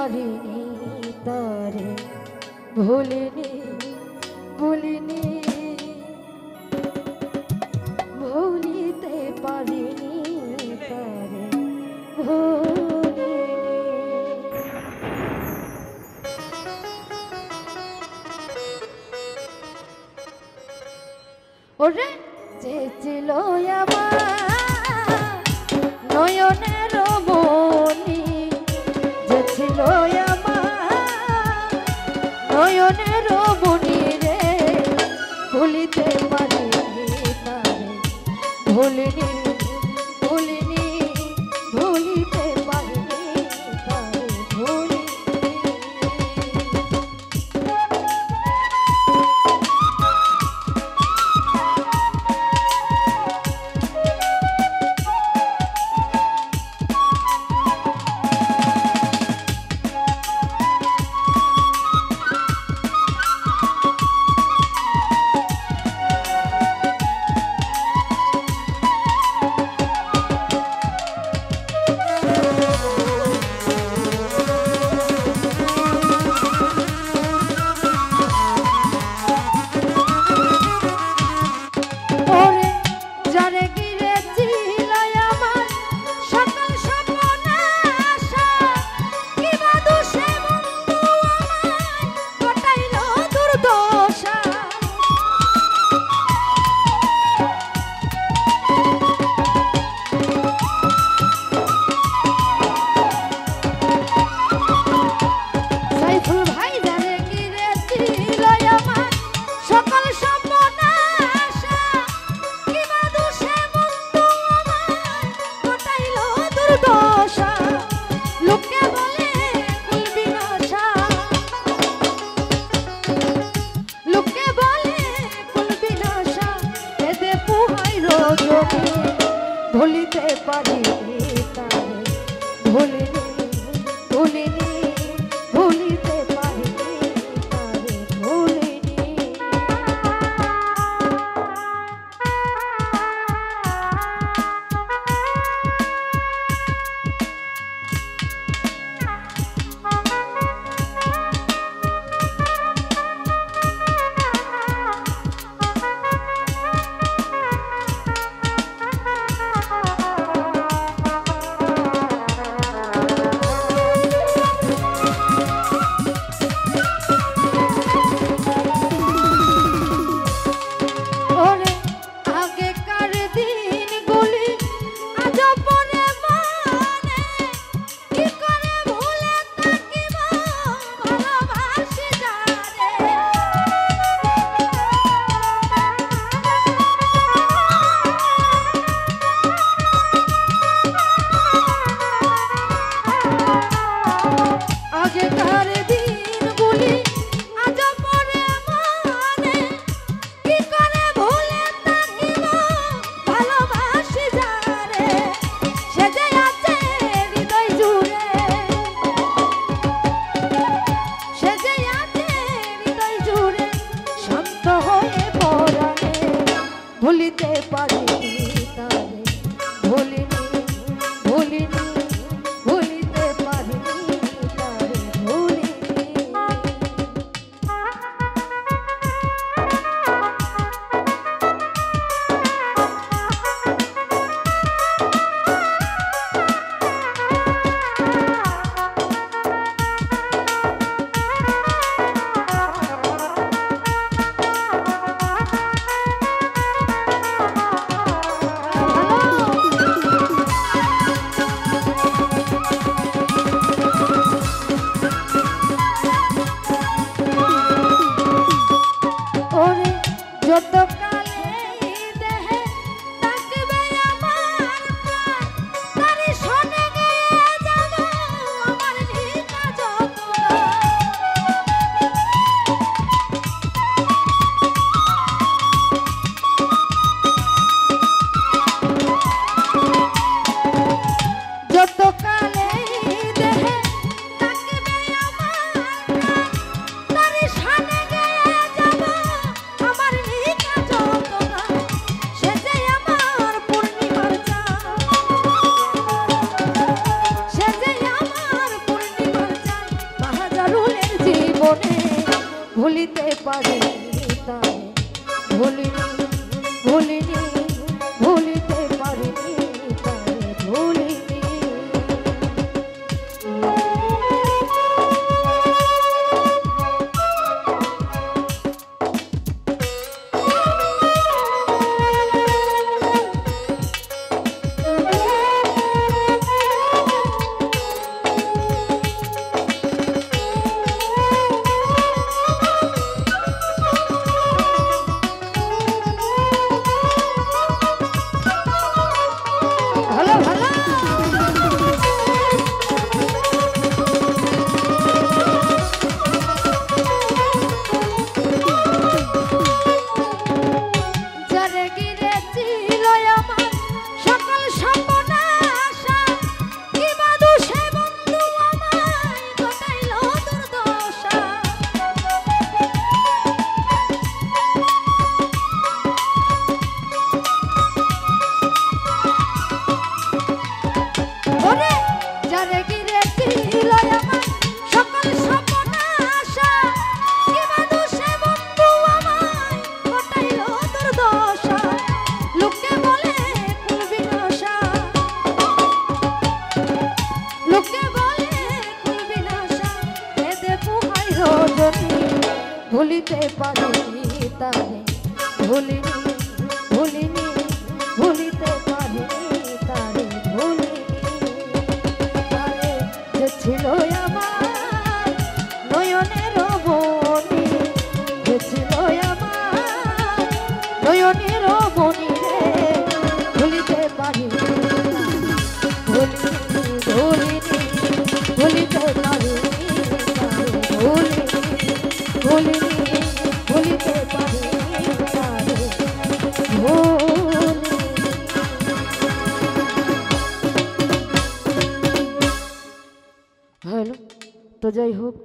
পারিনি তারে ভুলিনি ভুলিনি ভুলিতে পারিনি তারে ভুলিনি। ওরে যে ছিল আমার নয়নের মনি, যে ছিল আমার নয়নের মনি রে, ভুলিতে পারিনি তারে ভুলিনি ভুলিনি ভুলিতে পারিনি তারে ভুলিনি। ভুলিতে পারিনি তারে ভুলিনি ভুলিনি ভুলিতে পারিনি তারে ভুলিনি। জীবনে ভুলিতে পারিনি তারে ভুলিনি ভুলিনি ভুলিতে পারিনি তারে ভুলিনি ভুলিতে পারিনি তারে ভুলিনি ভুলিনি ভুলিতে পারিনি তারে ভুলিনি তারে যে ছিল আমার নয়নের মনি যে ছিল আমার নয়নের মনি রে ভুলিতে পারিনি ভুলিনি ভুলিনি ভুলিতে পারিনি তারে ভুলিনি ভুলিনি ভুলিতে পারিনি তারে ভুলিনি। হ্যালো, তো যাই হোক